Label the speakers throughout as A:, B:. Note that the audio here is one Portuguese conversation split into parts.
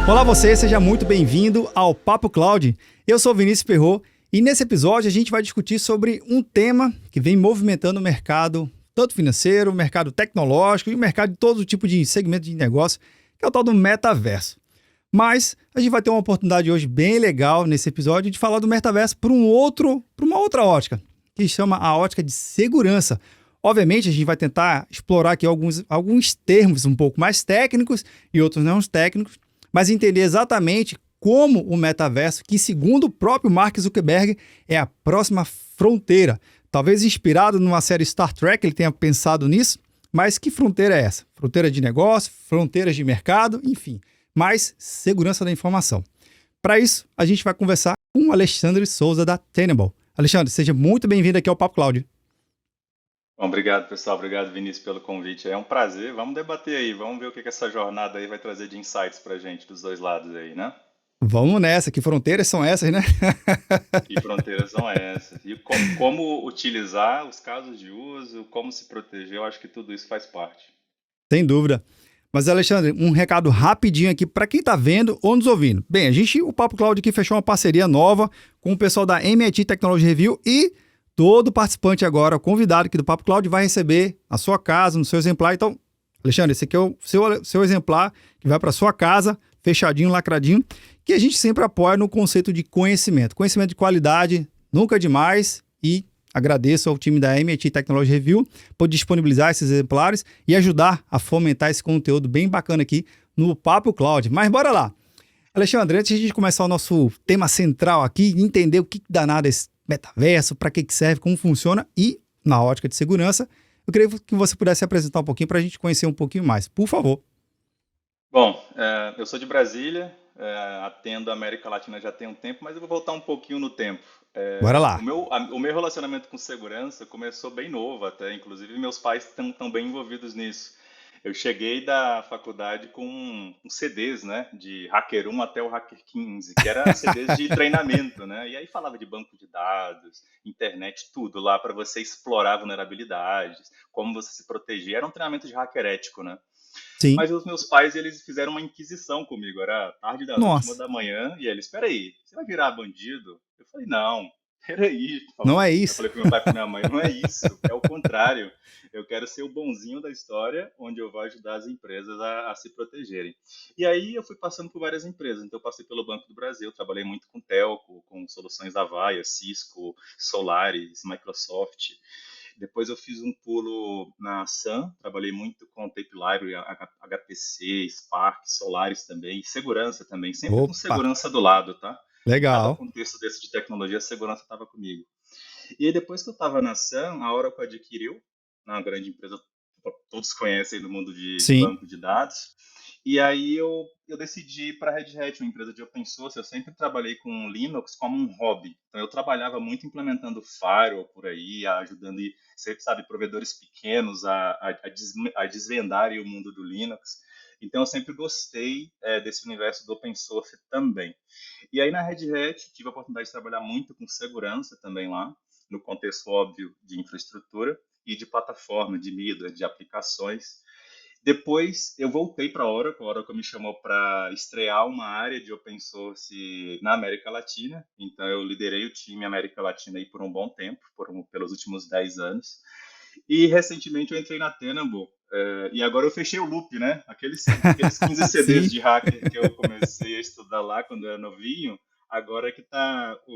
A: Olá você, seja muito bem-vindo ao Papo Cloud. Eu sou Vinícius Perrot e nesse episódio a gente vai discutir sobre um tema que vem movimentando o mercado, tanto financeiro, o mercado tecnológico e o mercado de todo tipo de segmento de negócio, que é o tal do metaverso. Mas a gente vai ter uma oportunidade hoje bem legal nesse episódio de falar do metaverso por uma outra ótica, que chama a ótica de segurança. Obviamente, a gente vai tentar explorar aqui alguns termos um pouco mais técnicos e outros não técnicos, mas entender exatamente como o metaverso, que segundo o próprio Mark Zuckerberg, é a próxima fronteira. Talvez inspirado numa série Star Trek, ele tenha pensado nisso, mas que fronteira é essa? Fronteira de negócio, fronteiras de mercado, enfim, mais segurança da informação. Para isso, a gente vai conversar com o Alexandre Souza da Tenable. Alexandre, seja muito bem-vindo aqui ao Papo Cloud.
B: Bom, obrigado, pessoal. Obrigado, Vinícius, pelo convite. É um prazer. Vamos debater aí. Vamos ver o que essa jornada aí vai trazer de insights pra gente dos dois lados aí, né?
A: Vamos nessa, que fronteiras são essas, né?
B: Que fronteiras são essas? E como utilizar os casos de uso, como se proteger, eu acho que tudo isso faz parte.
A: Sem dúvida. Mas, Alexandre, um recado rapidinho aqui para quem está vendo ou nos ouvindo. Bem, o Papo Cloud aqui fechou uma parceria nova com o pessoal da MIT Technology Review e todo participante agora, convidado aqui do Papo Cloud, vai receber na sua casa, no seu exemplar. Então, Alexandre, esse aqui é o seu exemplar que vai para sua casa, fechadinho, lacradinho, que a gente sempre apoia no conceito de conhecimento. Conhecimento de qualidade, nunca demais, e agradeço ao time da MIT Technology Review por disponibilizar esses exemplares e ajudar a fomentar esse conteúdo bem bacana aqui no Papo Cloud. Mas bora lá! Alexandre, antes de começar o nosso tema central aqui, entender o que danado é esse metaverso, para que serve, como funciona e, na ótica de segurança, eu queria que você pudesse apresentar um pouquinho para a gente conhecer um pouquinho mais. Por favor.
B: Bom, eu sou de Brasília, atendo a América Latina já tem um tempo, mas eu vou voltar um pouquinho no tempo.
A: Bora
B: O
A: lá.
B: meu, o meu relacionamento com segurança começou bem novo até, inclusive meus pais estão bem envolvidos nisso. Eu cheguei da faculdade com CDs, né, de Hacker 1 até o Hacker 15, que era CDs de treinamento, né, e aí falava de banco de dados, internet, tudo lá para você explorar vulnerabilidades, como você se proteger. Era um treinamento de hacker ético, né.
A: Sim.
B: Mas os meus pais, eles fizeram uma inquisição comigo. Era tarde da noite, uma
A: Nossa,
B: da manhã, e eles, espera aí, você vai virar bandido? Eu falei, não, peraí.
A: não é
B: Eu
A: isso.
B: falei pro meu pai e pra minha mãe, não é isso, é o contrário. Eu quero ser o bonzinho da história, onde eu vou ajudar as empresas a se protegerem. E aí eu fui passando por várias empresas. Então eu passei pelo Banco do Brasil, trabalhei muito com telco, com soluções da Avaya, Cisco, Solaris, Microsoft. Depois eu fiz um pulo na Sun, trabalhei muito com Tape Library, HPC, Spark, Solaris também, e segurança também, sempre com
A: Opa,
B: segurança do lado, tá? Em cada
A: legal.
B: contexto desse de tecnologia, a segurança estava comigo. E aí, depois que eu estava na Sun, a Oracle adquiriu, uma grande empresa, todos conhecem no mundo de
A: Sim.
B: banco de dados, e aí eu decidi ir para a Red Hat, uma empresa de open source. Eu sempre trabalhei com Linux como um hobby. Então eu trabalhava muito implementando firewall por aí, ajudando, você sabe, provedores pequenos a desvendarem o mundo do Linux. Então eu sempre gostei desse universo do open source também. E aí na Red Hat tive a oportunidade de trabalhar muito com segurança também lá, no contexto óbvio de infraestrutura e de plataforma, de mídia, de aplicações. Depois eu voltei para a Oracle me chamou para estrear uma área de open source na América Latina. Então eu liderei o time América Latina aí por um bom tempo, pelos últimos 10 anos. E recentemente eu entrei na Tenable, e agora eu fechei o loop, né? Aqueles 15 CDs
A: Sim.
B: de hacker que eu comecei a estudar lá quando eu era novinho, agora que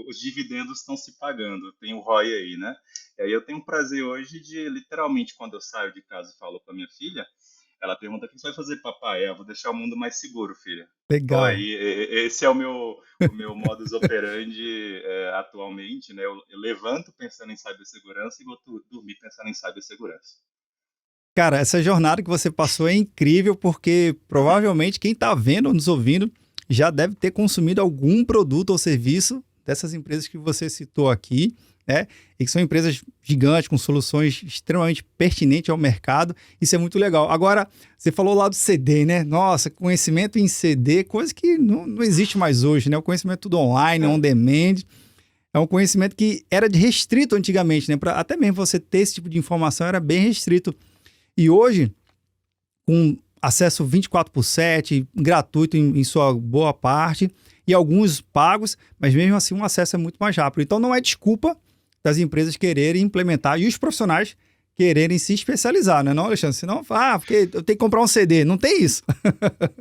B: os dividendos estão se pagando, tem o ROI aí, né? E aí eu tenho o prazer hoje de, literalmente, quando eu saio de casa e falo com a minha filha, ela pergunta: o que você vai fazer, papai? Eu vou deixar o mundo mais seguro, filha. Então
A: Legal.
B: aí, esse é o meu modus operandi atualmente, né? Eu levanto pensando em cibersegurança e vou dormir pensando em cibersegurança.
A: Cara, essa jornada que você passou é incrível porque provavelmente quem está vendo ou nos ouvindo já deve ter consumido algum produto ou serviço dessas empresas que você citou aqui, né? E que são empresas gigantes com soluções extremamente pertinentes ao mercado. Isso é muito legal. Agora, você falou lá do CD, né? Nossa, conhecimento em CD, coisa que não existe mais hoje, né? O conhecimento é tudo online, on demand. É um conhecimento que era restrito antigamente, né? Até mesmo você ter esse tipo de informação era bem restrito. E hoje, com acesso 24/7, gratuito em sua boa parte, e alguns pagos, mas mesmo assim o acesso é muito mais rápido. Então não é desculpa das empresas quererem implementar e os profissionais quererem se especializar, né, não, Alexandre? Senão, porque eu tenho que comprar um CD. Não tem isso.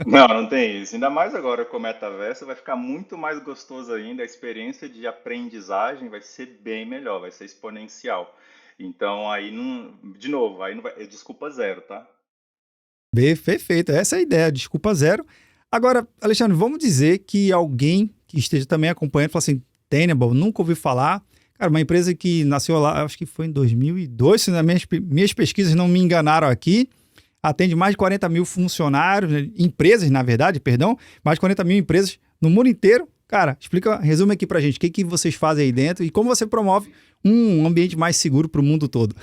B: Não, não tem isso. Ainda mais agora com o metaverso, vai ficar muito mais gostoso ainda. A experiência de aprendizagem vai ser bem melhor, vai ser exponencial. Então aí não, de novo, aí não vai, é desculpa zero, tá?
A: Perfeito, essa é a ideia, desculpa zero. Agora, Alexandre, vamos dizer que alguém que esteja também acompanhando fala assim, Tenable, nunca ouvi falar. Cara, uma empresa que nasceu lá, acho que foi em 2002, se minhas pesquisas não me enganaram aqui, atende mais de 40 mil funcionários, né, empresas, na verdade, perdão, mais de 40 mil empresas no mundo inteiro. Cara, explica, resume aqui pra gente, o que, que vocês fazem aí dentro e como você promove um ambiente mais seguro para o mundo todo.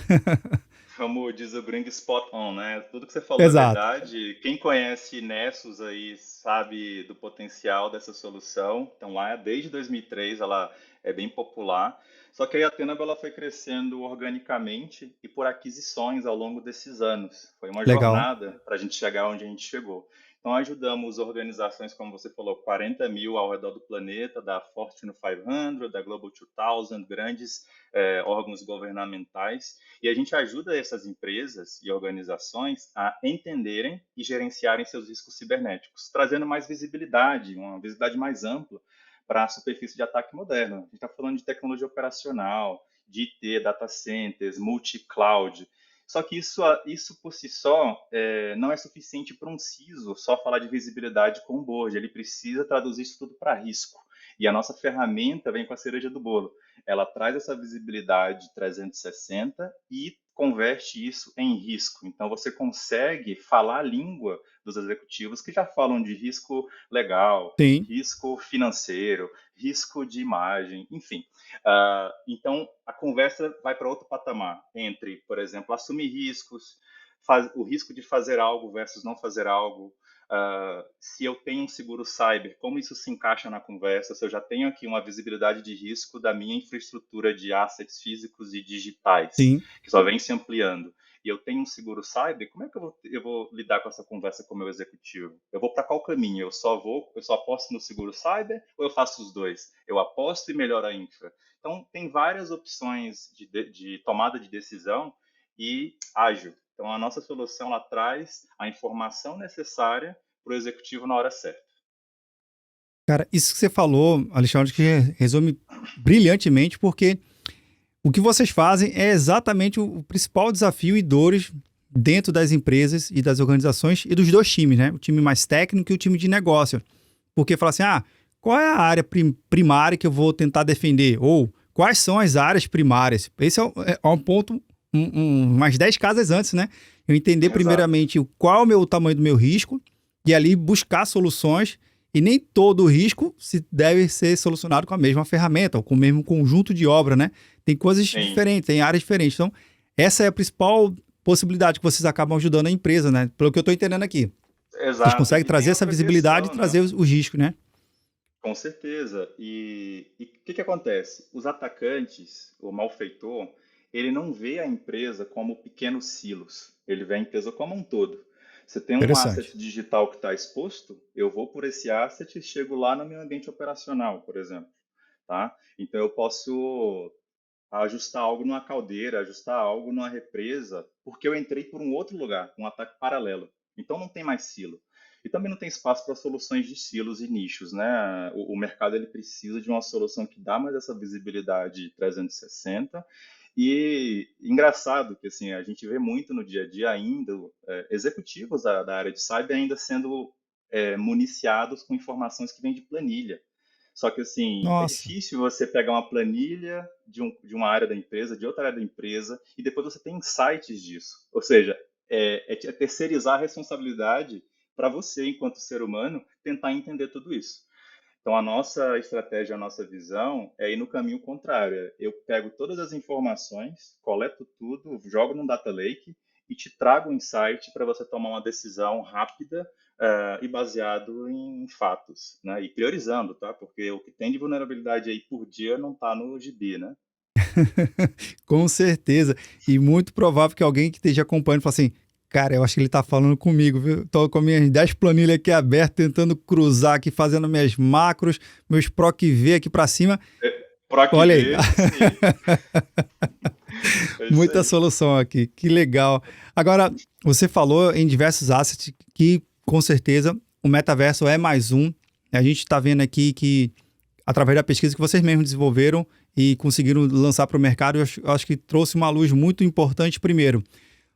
B: Como diz o gringo, spot on, né? Tudo que você falou é
A: Exato.
B: verdade. Quem conhece Nessus aí sabe do potencial dessa solução. Então lá desde 2003 ela é bem popular. Só que aí a Tenable ela foi crescendo organicamente e por aquisições ao longo desses anos. Foi uma
A: Legal.
B: jornada para a gente chegar onde a gente chegou. Então ajudamos organizações, como você falou, 40 mil ao redor do planeta, da Fortune 500, da Global 2000, grandes órgãos governamentais. E a gente ajuda essas empresas e organizações a entenderem e gerenciarem seus riscos cibernéticos, trazendo mais visibilidade, uma visibilidade mais ampla para a superfície de ataque moderna. A gente está falando de tecnologia operacional, de IT, data centers, multi-cloud. Só que isso por si só não é suficiente para um CISO só falar de visibilidade com o board. Ele precisa traduzir isso tudo para risco. E a nossa ferramenta vem com a cereja do bolo. Ela traz essa visibilidade 360 e converte isso em risco. Então você consegue falar a língua dos executivos que já falam de risco legal,
A: Sim.
B: risco financeiro, risco de imagem, enfim. Então a conversa vai para outro patamar entre, por exemplo, assumir riscos, o risco de fazer algo versus não fazer algo, se eu tenho um seguro cyber, como isso se encaixa na conversa, se eu já tenho aqui uma visibilidade de risco da minha infraestrutura de assets físicos e digitais,
A: Sim.
B: que só vem se ampliando, e eu tenho um seguro cyber, como é que eu vou lidar com essa conversa com o meu executivo? Eu vou para qual caminho? Eu só aposto no seguro cyber ou eu faço os dois? Eu aposto e melhoro a infra. Então, tem várias opções de tomada de decisão e ágil. Então, a nossa solução ela traz a informação necessária para o executivo na hora certa.
A: Cara, isso que você falou, Alexandre, que resume brilhantemente, porque o que vocês fazem é exatamente o principal desafio e dores dentro das empresas e das organizações e dos dois times, né? O time mais técnico e o time de negócio. Porque fala assim, qual é a área primária que eu vou tentar defender? Ou quais são as áreas primárias? Esse é um ponto, umas 10 casas antes, né? Eu entender
B: Exato.
A: primeiramente qual é o meu tamanho do meu risco e ali buscar soluções. E nem todo risco se deve ser solucionado com a mesma ferramenta ou com o mesmo conjunto de obra, né? Tem coisas
B: Sim,
A: diferentes, tem áreas diferentes. Então, essa é a principal possibilidade que vocês acabam ajudando a empresa, né? Pelo que eu estou entendendo aqui. Vocês
B: exato.
A: conseguem
B: E tem
A: trazer essa
B: outra
A: visibilidade e
B: questão,
A: trazer
B: né?
A: os riscos, né?
B: Com certeza. E o que acontece? Os atacantes, o malfeitor, ele não vê a empresa como pequenos silos. Ele vê a empresa como um todo. Você tem um
A: Interessante.
B: asset digital que está exposto, eu vou por esse asset e chego lá no meu ambiente operacional, por exemplo. Tá? Então eu posso ajustar algo numa caldeira, ajustar algo numa represa, porque eu entrei por um outro lugar, um ataque paralelo. Então não tem mais silo. E também não tem espaço para soluções de silos e nichos, né? O mercado ele precisa de uma solução que dá mais essa visibilidade 360. E engraçado que assim a gente vê muito no dia a dia ainda executivos da área de cyber ainda sendo municiados com informações que vêm de planilha. Só que, assim, é
A: Nossa.
B: difícil você pegar uma planilha de uma área da empresa, de outra área da empresa, e depois você tem insights disso. Ou seja, é terceirizar a responsabilidade para você, enquanto ser humano, tentar entender tudo isso. Então, a nossa estratégia, a nossa visão é ir no caminho contrário. Eu pego todas as informações, coleto tudo, jogo num data lake e te trago um insight para você tomar uma decisão rápida e baseado em fatos, né? E priorizando, tá? Porque o que tem de vulnerabilidade aí por dia não está no gibi, né?
A: Com certeza. E muito provável que alguém que esteja acompanhando fale assim, Cara, eu acho que ele tá falando comigo, viu? Tô com minhas 10 planilhas aqui abertas, tentando cruzar aqui, fazendo minhas macros, meus PROC V aqui para cima.
B: PROC
A: Olha aí,
B: V, isso aí. É isso
A: muita
B: aí.
A: solução aqui, que legal. Agora, você falou em diversos assets que, com certeza, o metaverso é mais um. A gente está vendo aqui que, através da pesquisa que vocês mesmos desenvolveram e conseguiram lançar para o mercado, eu acho que trouxe uma luz muito importante. Primeiro,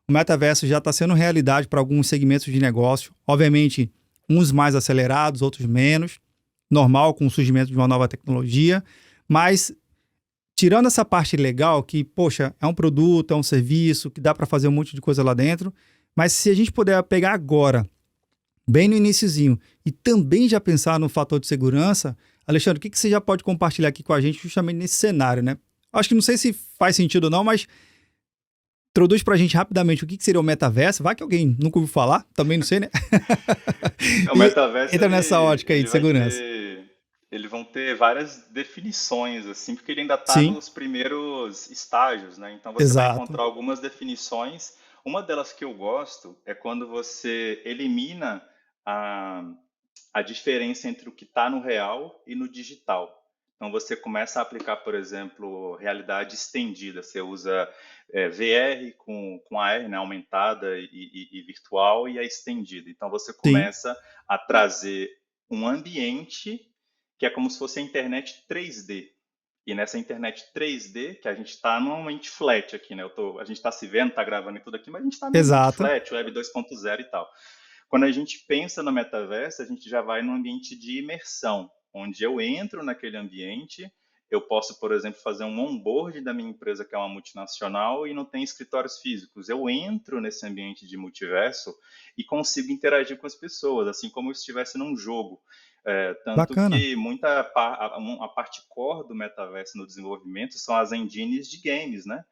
A: o metaverso já está sendo realidade para alguns segmentos de negócio. Obviamente, uns mais acelerados, outros menos. Normal com o surgimento de uma nova tecnologia. Mas, tirando essa parte legal, que, poxa, é um produto, é um serviço, que dá para fazer um monte de coisa lá dentro. Mas se a gente puder pegar agora, bem no iniciozinho, e também já pensar no fator de segurança, Alexandre, o que você já pode compartilhar aqui com a gente justamente nesse cenário, né? Acho que não sei se faz sentido ou não, mas introduz pra gente rapidamente o que seria o metaverso. Vai que alguém nunca ouviu falar, também não sei, né?
B: O
A: E
B: metaverso,
A: entra nessa ótica aí
B: ele
A: de
B: vai
A: segurança.
B: ter, eles vão ter várias definições, assim, porque ele ainda está
A: Sim,
B: nos primeiros estágios, né? Então você vai
A: exato.
B: encontrar algumas definições. Uma delas que eu gosto é quando você elimina a, a diferença entre o que está no real e no digital. Então você começa a aplicar, por exemplo, realidade estendida. Você usa VR com AR, né, aumentada e virtual, e a estendida. Então você
A: Sim,
B: começa a trazer um ambiente que é como se fosse a internet 3D. E nessa internet 3D, que a gente está num ambiente flat aqui, né? A gente está se vendo, está gravando e tudo aqui, mas a gente está num ambiente
A: exato.
B: flat, Web 2.0 e tal. Quando a gente pensa no metaverso, a gente já vai num ambiente de imersão, onde eu entro naquele ambiente, eu posso, por exemplo, fazer um onboard da minha empresa, que é uma multinacional, e não tem escritórios físicos. Eu entro nesse ambiente de multiverso e consigo interagir com as pessoas, assim como se estivesse num jogo. Tanto
A: Bacana.
B: que a parte core do metaverso no desenvolvimento são as engines de games, né?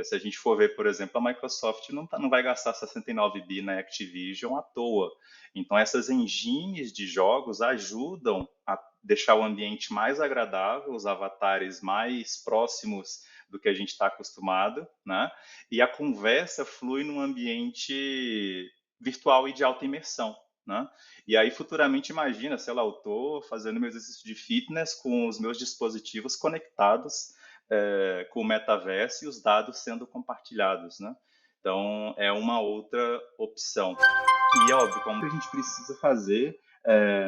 B: Se a gente for ver, por exemplo, a Microsoft não vai gastar 69 bi na Activision à toa. Então, essas engines de jogos ajudam a deixar o ambiente mais agradável, os avatares mais próximos do que a gente está acostumado, né? E a conversa flui num ambiente virtual e de alta imersão, né? E aí, futuramente, imagina, sei lá, eu estou fazendo meu exercício de fitness com os meus dispositivos conectados com o metaverso e os dados sendo compartilhados, né? Então, é uma outra opção. E, óbvio, como a gente precisa fazer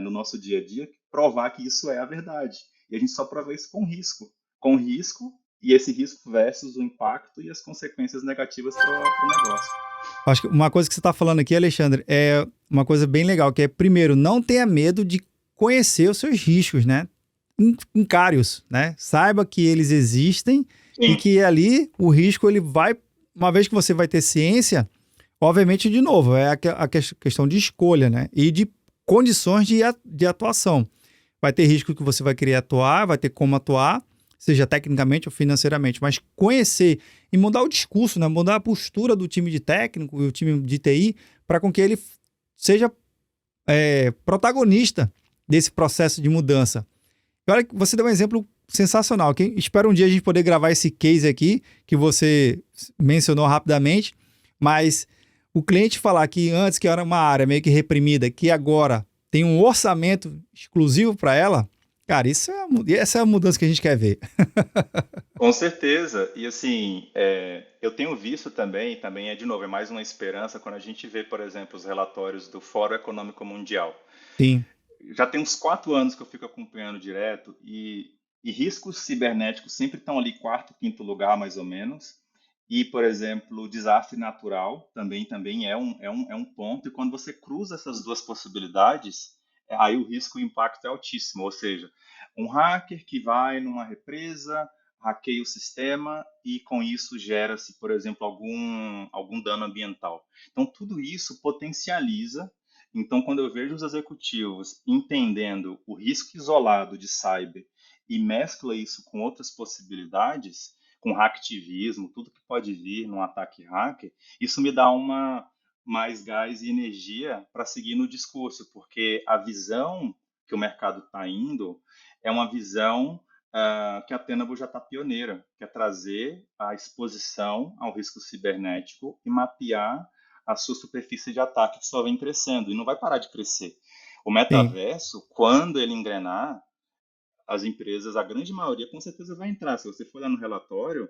B: no nosso dia a dia, provar que isso é a verdade. E a gente só prova isso com risco. Com risco, e esse risco versus o impacto e as consequências negativas para o negócio.
A: Acho que uma coisa que você está falando aqui, Alexandre, é uma coisa bem legal, que é, primeiro, não tenha medo de conhecer os seus riscos, né? Encare-os, né? Saiba que eles existem e
B: Sim,
A: que ali o risco ele vai, uma vez que você vai ter ciência, obviamente, de novo, é a questão de escolha, né? E de condições de atuação. Vai ter risco que você vai querer atuar, vai ter como atuar, seja tecnicamente ou financeiramente, mas conhecer e mudar o discurso, né? Mudar a postura do time de técnico e o time de TI para com que ele seja protagonista desse processo de mudança. E olha, você deu um exemplo sensacional. Que espero um dia a gente poder gravar esse case aqui que você mencionou rapidamente, mas o cliente falar que antes que era uma área meio que reprimida, que agora tem um orçamento exclusivo para ela, cara, essa é a mudança que a gente quer ver.
B: com certeza. E assim, eu tenho visto também é de novo, é mais uma esperança quando a gente vê, por exemplo, os relatórios do Fórum Econômico Mundial.
A: Sim,
B: Já tem uns 4 anos que eu fico acompanhando direto e riscos cibernéticos sempre estão ali quarto, quinto lugar, mais ou menos. E, por exemplo, desastre natural também é um ponto. E quando você cruza essas duas possibilidades, aí o risco e o impacto é altíssimo. Ou seja, um hacker que vai numa represa, hackeia o sistema e com isso gera-se, por exemplo, algum dano ambiental. Então, tudo isso potencializa. Então, quando eu vejo os executivos entendendo o risco isolado de cyber e mescla isso com outras possibilidades, com hacktivismo, tudo que pode vir num ataque hacker, isso me dá mais gás e energia para seguir no discurso, porque a visão que o mercado está indo é uma visão que a Tenable já está pioneira, que é trazer a exposição ao risco cibernético e mapear a sua superfície de ataque só vem crescendo e não vai parar de crescer. O
A: Sim.
B: metaverso, quando ele engrenar, as empresas, a grande maioria, com certeza vai entrar. Se você for lá no relatório,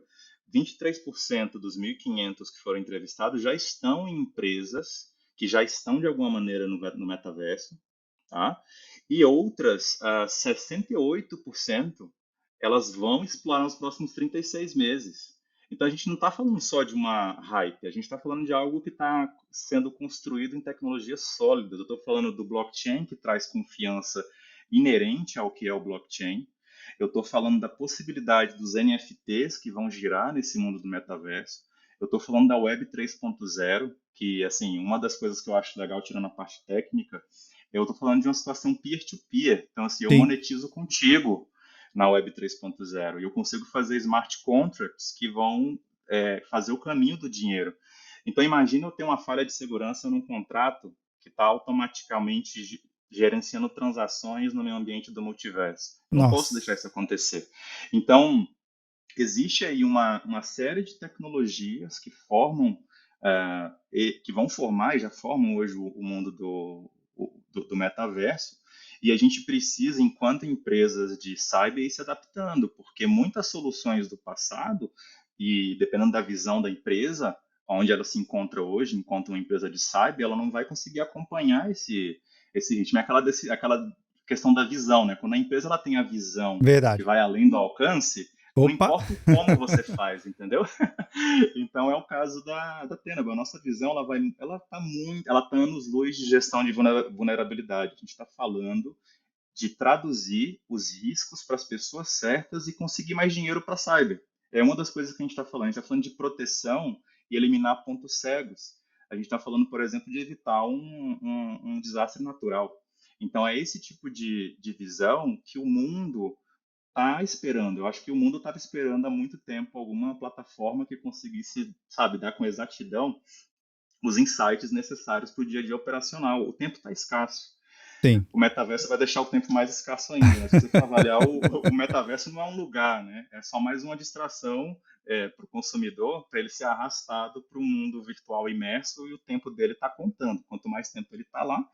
B: 23% dos 1.500 que foram entrevistados já estão em empresas que já estão de alguma maneira no metaverso, tá? E outras, 68%, elas vão explorar nos próximos 36 meses. Então a gente não está falando só de uma hype, a gente está falando de algo que está sendo construído em tecnologias sólidas. Eu estou falando do blockchain, que traz confiança inerente ao que é o blockchain. Eu estou falando da possibilidade dos NFTs que vão girar nesse mundo do metaverso. Eu estou falando da Web 3.0, que, assim, uma das coisas que eu acho legal, tirando a parte técnica, eu estou falando de uma situação peer-to-peer. Então, assim, eu
A: Sim.
B: monetizo contigo na Web 3.0 e eu consigo fazer smart contracts que vão fazer o caminho do dinheiro. Então, imagina eu ter uma falha de segurança num contrato que está automaticamente gerenciando transações no meio ambiente do multiverso. Eu não posso deixar
A: Nossa.
B: isso acontecer. Então, existe aí uma série de tecnologias que formam, que vão formar e já formam hoje o mundo do metaverso, e a gente precisa, enquanto empresas de cyber, ir se adaptando, porque muitas soluções do passado, e dependendo da visão da empresa, onde ela se encontra hoje, enquanto uma empresa de cyber, ela não vai conseguir acompanhar esse ritmo. É aquela questão da visão, né? Quando a empresa ela tem a visão que
A: Verdade.
B: vai além do alcance, não
A: Opa.
B: importa o como você faz, entendeu? Então é o caso da Tenable. A nossa visão ela tá anos-luz de gestão de vulnerabilidade. A gente está falando de traduzir os riscos para as pessoas certas e conseguir mais dinheiro para a cyber. É uma das coisas que a gente está falando. A gente está falando de proteção e eliminar pontos cegos. A gente está falando, por exemplo, de evitar um desastre natural. Então é esse tipo de visão que o mundo está esperando. Eu acho que o mundo estava esperando há muito tempo alguma plataforma que conseguisse, sabe, dar com exatidão os insights necessários para o dia a dia operacional. O tempo está escasso.
A: Sim.
B: O metaverso vai deixar o tempo mais escasso ainda, né? Se você for avaliar, o metaverso não é um lugar, né? É só mais uma distração para o consumidor, para ele ser arrastado para um mundo virtual imerso e o tempo dele está contando. Quanto mais tempo ele está lá,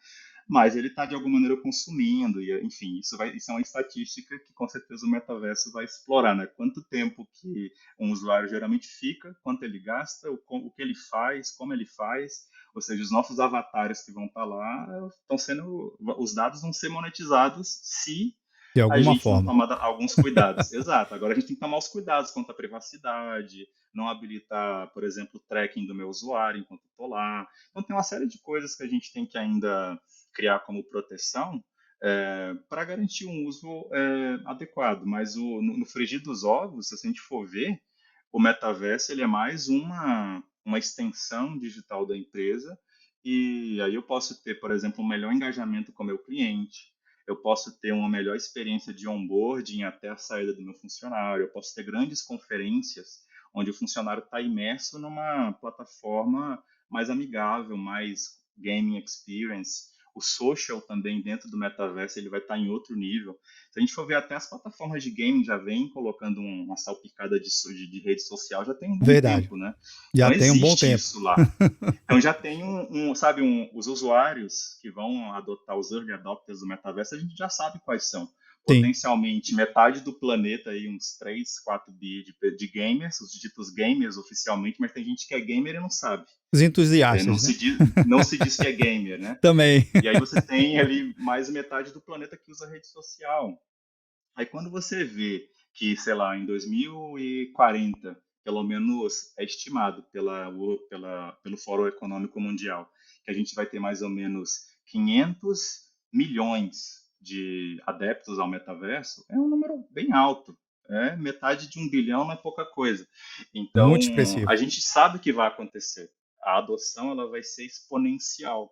B: mas ele está de alguma maneira consumindo, e enfim, isso é uma estatística que com certeza o metaverso vai explorar, né? Quanto tempo que um usuário geralmente fica, quanto ele gasta, o que ele faz, como ele faz, ou seja, os nossos avatares que vão estar lá os dados vão ser monetizados se
A: De
B: a
A: alguma
B: gente não
A: forma.
B: tomar alguns cuidados. Exato. Agora a gente tem que tomar os cuidados quanto à privacidade, não habilitar, por exemplo, o tracking do meu usuário enquanto estou lá. Então tem uma série de coisas que a gente tem que ainda criar como proteção para garantir um uso adequado. Mas no frigir dos ovos, se a gente for ver, o metaverso ele é mais uma extensão digital da empresa e aí eu posso ter, por exemplo, um melhor engajamento com o meu cliente, eu posso ter uma melhor experiência de onboarding até a saída do meu funcionário, eu posso ter grandes conferências onde o funcionário está imerso numa plataforma mais amigável, mais gaming experience. O social também dentro do metaverso ele vai estar em outro nível. Se a gente for ver até as plataformas de gaming já vem colocando uma salpicada de rede social já tem um bom
A: Verdade.
B: tempo, né?
A: Já
B: Então
A: tem um bom
B: existe
A: tempo.
B: isso lá. Então já tem sabe, os usuários que vão adotar os early adopters do metaverso, a gente já sabe quais são.
A: Sim.
B: Potencialmente metade do planeta aí, uns 3, 4 bi de gamers, os ditos gamers oficialmente, mas tem gente que é gamer e não sabe.
A: Os entusiastas, né?
B: Não se diz que é gamer, né?
A: Também.
B: E aí você tem ali mais metade do planeta que usa rede social. Aí quando você vê que, sei lá, em 2040, pelo menos é estimado pelo Fórum Econômico Mundial, que a gente vai ter mais ou menos 500 milhões de adeptos ao metaverso, é um número bem alto. Metade de 1 bilhão não é pouca coisa. Então,
A: Muito expressivo.
B: a gente sabe que vai acontecer. A adoção ela vai ser exponencial.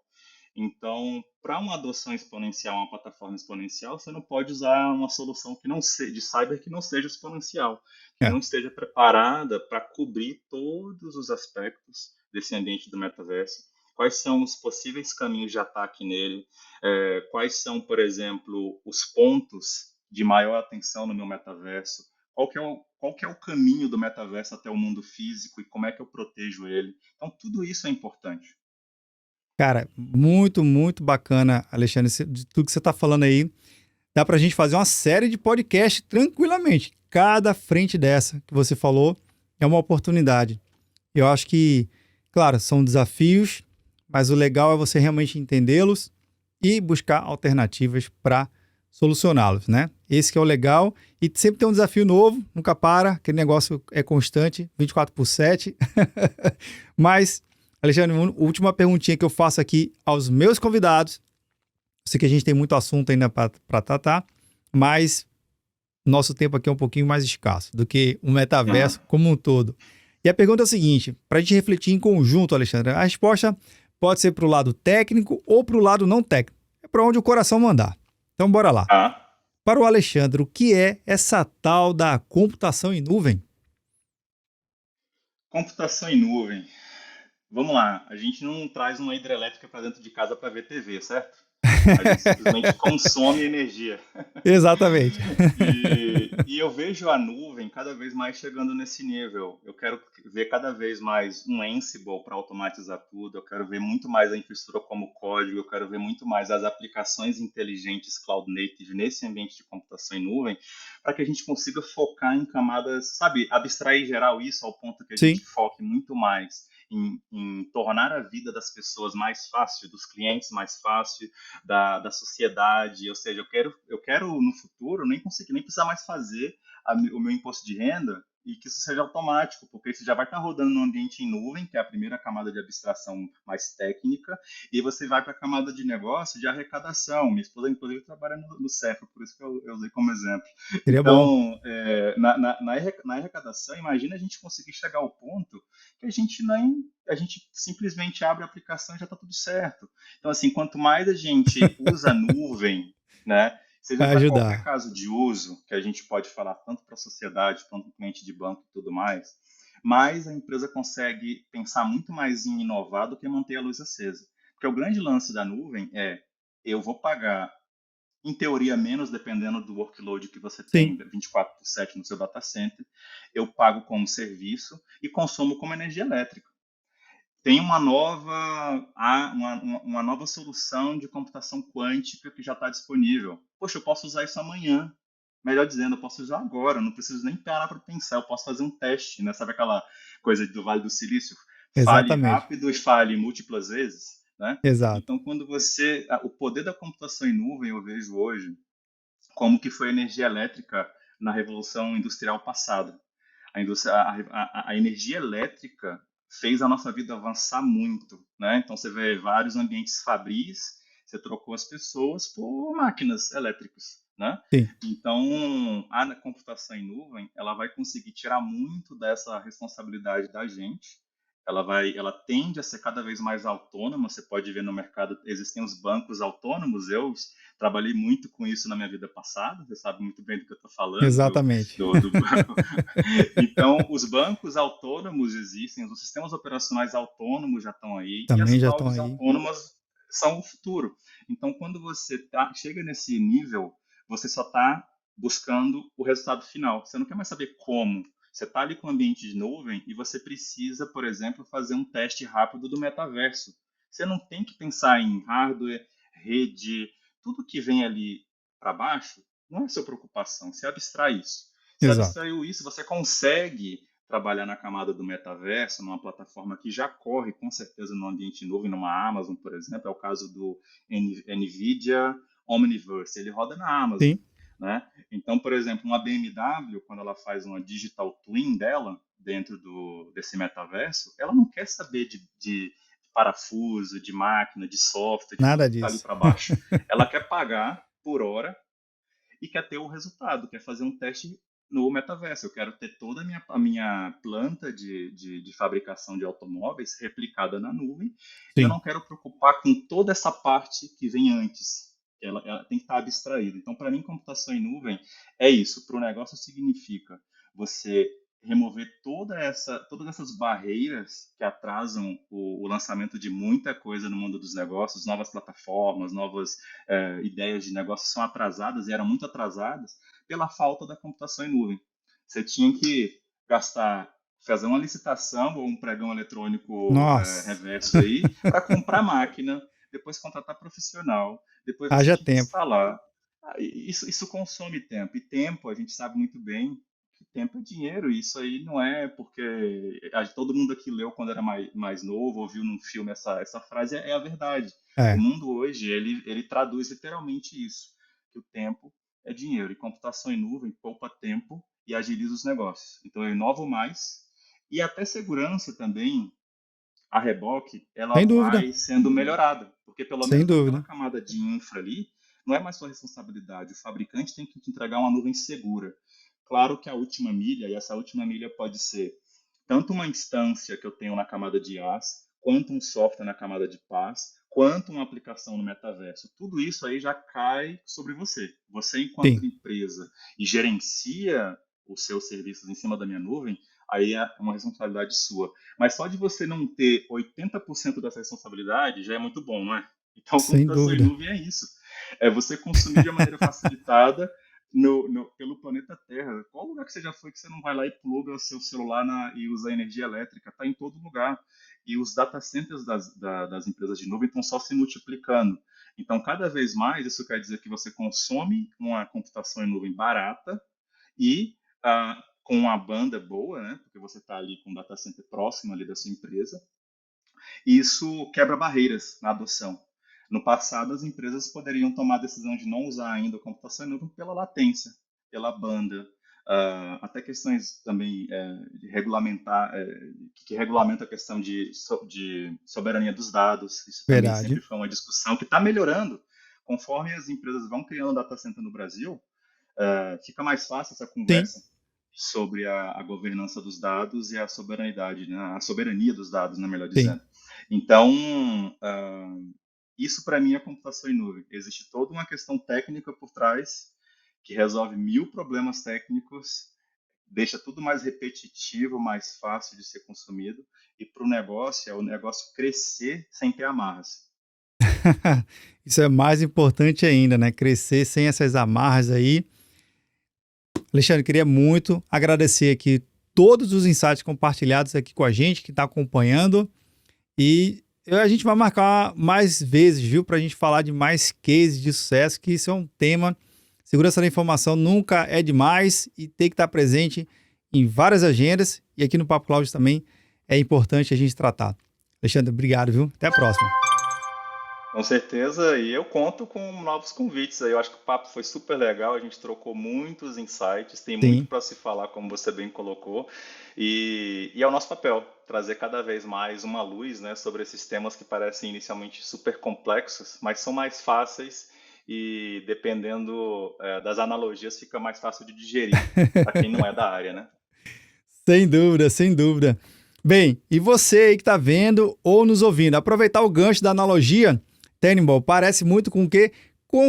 B: Então, para uma adoção exponencial, uma plataforma exponencial, você não pode usar uma solução que não de cyber que não seja exponencial, que
A: É.
B: não esteja preparada para cobrir todos os aspectos desse ambiente do metaverso. Quais são os possíveis caminhos de ataque nele? Quais são, por exemplo, os pontos de maior atenção no meu metaverso? Qual que é o caminho do metaverso até o mundo físico e como é que eu protejo ele? Então, tudo isso é importante.
A: Cara, muito, muito bacana, Alexandre, de tudo que você está falando aí. Dá para a gente fazer uma série de podcast tranquilamente. Cada frente dessa que você falou é uma oportunidade. Eu acho que, claro, são desafios, mas o legal é você realmente entendê-los e buscar alternativas para solucioná-los, né? Esse que é o legal. E sempre tem um desafio novo, nunca para, aquele negócio é constante, 24/7. Mas, Alexandre, última perguntinha que eu faço aqui aos meus convidados. Eu sei que a gente tem muito assunto ainda para tratar, mas nosso tempo aqui é um pouquinho mais escasso do que o
B: Aham.
A: metaverso como um todo. E a pergunta é a seguinte, para a gente refletir em conjunto, Alexandre, a resposta pode ser para o lado técnico ou para o lado não técnico. É para onde o coração mandar. Então, bora lá.
B: Tá.
A: Para o Alexandre, o que é essa tal da computação em nuvem?
B: Computação em nuvem. Vamos lá, a gente não traz uma hidrelétrica para dentro de casa para ver TV, certo? A gente simplesmente consome energia.
A: Exatamente.
B: E eu vejo a nuvem cada vez mais chegando nesse nível. Eu quero ver cada vez mais um Ansible para automatizar tudo. Eu quero ver muito mais a infraestrutura como código. Eu quero ver muito mais as aplicações inteligentes cloud native nesse ambiente de computação em nuvem, para que a gente consiga focar em camadas, sabe, abstrair geral isso ao ponto que a
A: Sim,
B: gente foque muito mais em tornar a vida das pessoas mais fácil, dos clientes mais fácil, da sociedade. Ou seja, eu quero no futuro nem precisar mais fazer o meu imposto de renda e que isso seja automático, porque isso já vai estar rodando no ambiente em nuvem, que é a primeira camada de abstração mais técnica, e você vai para a camada de negócio de arrecadação. Minha esposa, inclusive, trabalha no Cefra, por isso que eu usei como exemplo.
A: seria bom.
B: Então, na arrecadação, imagina a gente conseguir chegar ao ponto que a gente simplesmente abre a aplicação e já está tudo certo. Então, assim, quanto mais a gente usa a nuvem, né, seja
A: Vai
B: para qualquer
A: ajudar.
B: caso de uso, que a gente pode falar tanto para a sociedade quanto para o cliente de banco e tudo mais, mais a empresa consegue pensar muito mais em inovar do que manter a luz acesa. Porque o grande lance da nuvem é eu vou pagar, em teoria, menos, dependendo do workload que você
A: Sim,
B: tem 24/7 no seu data center. Eu pago como serviço e consumo como energia elétrica. Tem uma nova solução de computação quântica que já está disponível. Poxa, eu posso usar isso amanhã. Melhor dizendo, eu posso usar agora, não preciso nem parar para pensar, eu posso fazer um teste, né? Sabe aquela coisa do Vale do Silício? Fale
A: exatamente.
B: rápido e fale múltiplas vezes, né?
A: Exato.
B: Então, o poder da computação em nuvem, eu vejo hoje como que foi a energia elétrica na Revolução Industrial passada. A energia elétrica fez a nossa vida avançar muito, né? Então você vê vários ambientes fabris, você trocou as pessoas por máquinas elétricas, né?
A: Sim,
B: Então a computação em nuvem, ela vai conseguir tirar muito dessa responsabilidade da gente. Ela tende a ser cada vez mais autônoma. Você pode ver no mercado existem os bancos autônomos. Eu trabalhei muito com isso na minha vida passada. Você sabe muito bem do que eu estou falando,
A: exatamente.
B: do banco. Então, os bancos autônomos existem, os sistemas operacionais autônomos já estão aí e as
A: Também já estão
B: clouds
A: aí.
B: autônomas são o futuro. Então, quando você chega nesse nível, você só está buscando o resultado final. Você não quer mais saber como. Você está ali com o ambiente de nuvem e você precisa, por exemplo, fazer um teste rápido do metaverso. Você não tem que pensar em hardware, rede, tudo que vem ali para baixo não é sua preocupação. Você abstrai isso. Você
A: Exato.
B: abstraiu isso, você consegue trabalhar na camada do metaverso, numa plataforma que já corre com certeza no ambiente nuvem, numa Amazon, por exemplo. É o caso do NVIDIA Omniverse. Ele roda na Amazon,
A: Sim,
B: né? Então, por exemplo, uma BMW, quando ela faz uma digital twin dela dentro desse metaverso, ela não quer saber de parafuso, de máquina, de software, de tudo
A: nada
B: que está ali
A: disso.
B: para baixo. Ela quer pagar por hora e quer ter o resultado, quer fazer um teste no metaverso. Eu quero ter toda a minha planta de fabricação de automóveis replicada na nuvem e eu
A: Sim,
B: não quero preocupar com toda essa parte que vem antes. Ela tem que estar abstraída. Então, para mim, computação em nuvem é isso. Para o negócio significa você remover todas essas barreiras que atrasam o lançamento de muita coisa no mundo dos negócios, novas plataformas, novas ideias de negócio são atrasadas e eram muito atrasadas pela falta da computação em nuvem. Você tinha que gastar fazer uma licitação ou um pregão eletrônico
A: Nossa,
B: reverso aí para comprar máquina, depois contratar profissional, depois você
A: haja
B: tem que
A: tempo.
B: instalar. Isso consome tempo. E tempo, a gente sabe muito bem que tempo é dinheiro. E isso aí não é porque todo mundo aqui leu quando era mais novo, ouviu num filme essa frase, é a verdade. O
A: É,
B: mundo hoje, ele traduz literalmente isso, que o tempo é dinheiro. E computação em nuvem poupa tempo e agiliza os negócios. Então, eu inovo mais. E até segurança também, a reboque, ela
A: sem dúvida,
B: vai sendo melhorada, porque pelo
A: sem
B: menos naquela
A: dúvida.
B: camada de infra ali, não é mais sua responsabilidade. O fabricante tem que te entregar uma nuvem segura. Claro que a última milha, e essa última milha pode ser tanto uma instância que eu tenho na camada de IaaS, quanto um software na camada de PaaS, quanto uma aplicação no metaverso. Tudo isso aí já cai sobre você. Você, enquanto
A: Sim,
B: empresa, e gerencia os seus serviços em cima da minha nuvem, aí é uma responsabilidade sua. Mas só de você não ter 80% dessa responsabilidade já é muito bom, não é? Então,
A: sem
B: computação em
A: dúvida.
B: nuvem é isso. É você consumir de uma maneira facilitada pelo planeta Terra. Qual lugar que você já foi que você não vai lá e pluga o seu celular e usa energia elétrica? Está em todo lugar. E os data centers das empresas de nuvem estão só se multiplicando. Então, cada vez mais, isso quer dizer que você consome uma computação em nuvem barata e com uma banda boa, né? Porque você está ali com um data center próximo ali da sua empresa. E isso quebra barreiras na adoção. No passado, as empresas poderiam tomar a decisão de não usar ainda a computação em nuvem pela latência, pela banda, até questões também de regulamentar, que regulamenta a questão de soberania dos dados. Isso também sempre
A: Verdade.
B: foi uma discussão que está melhorando. Conforme as empresas vão criando data center no Brasil, fica mais fácil essa
A: Sim,
B: conversa sobre a governança dos dados e a soberanidade, né? A soberania dos dados, né, melhor
A: sim.
B: dizendo. Então, isso para mim é computação em nuvem. Existe toda uma questão técnica por trás que resolve 1000 problemas técnicos, deixa tudo mais repetitivo, mais fácil de ser consumido, e para o negócio, é o negócio crescer sem ter amarras.
A: Isso é mais importante ainda, né? Crescer sem essas amarras aí. Alexandre, queria muito agradecer aqui todos os insights compartilhados aqui com a gente, que está acompanhando. E a gente vai marcar mais vezes, viu? Para a gente falar de mais cases de sucesso, que isso é um tema. Segurança da informação nunca é demais e tem que estar presente em várias agendas. E aqui no Papo Cloud também é importante a gente tratar. Alexandre, obrigado, viu? Até a próxima.
B: Com certeza, e eu conto com novos convites aí. Eu acho que o papo foi super legal, a gente trocou muitos insights, tem muito
A: Sim.
B: para se falar, como você bem colocou, e é o nosso papel trazer cada vez mais uma luz, né, sobre esses temas que parecem inicialmente super complexos, mas são mais fáceis e, dependendo, das analogias, fica mais fácil de digerir para quem não é da área, né?
A: Sem dúvida, sem dúvida. Bem, e você aí que está vendo ou nos ouvindo, aproveitar o gancho da analogia, Tannenbaum, parece muito com o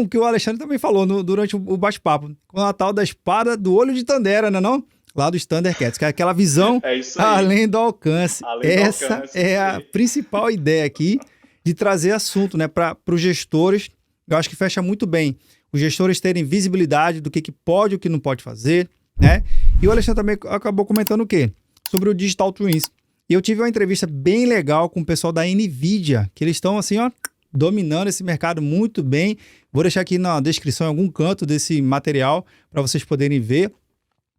A: que o Alexandre também falou durante o bate-papo, com a tal da espada do olho de Tandera, não é não? Lá dos Thundercats, que é aquela visão
B: É isso aí,
A: além do alcance.
B: além do
A: Essa
B: alcance,
A: é
B: isso
A: a
B: aí.
A: principal ideia aqui de trazer assunto, né, para os gestores. Eu acho que fecha muito bem. Os gestores terem visibilidade do que pode e o que não pode fazer, né? E o Alexandre também acabou comentando o quê? Sobre o Digital Twins. E eu tive uma entrevista bem legal com o pessoal da NVIDIA, que eles estão assim, ó, dominando esse mercado muito bem. Vou deixar aqui na descrição em algum canto desse material para vocês poderem ver.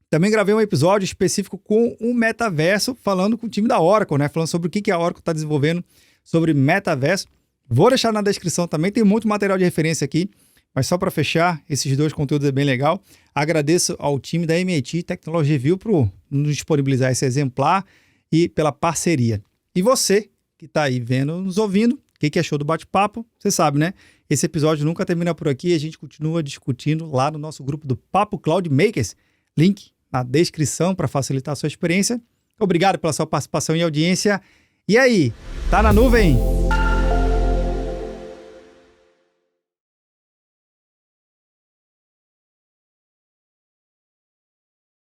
A: Também gravei um episódio específico com o metaverso, falando com o time da Oracle, né? Falando sobre o que a Oracle está desenvolvendo sobre metaverso. Vou deixar na descrição também, tem muito material de referência aqui, mas só para fechar, esses dois conteúdos é bem legal. Agradeço ao time da MIT Technology Review por nos disponibilizar esse exemplar e pela parceria. E você que está aí vendo, nos ouvindo, o que achou do bate-papo? Você sabe, né? Esse episódio nunca termina por aqui, a gente continua discutindo lá no nosso grupo do Papo Cloud Makers. Link na descrição para facilitar a sua experiência. Obrigado pela sua participação e audiência. E aí, tá na nuvem?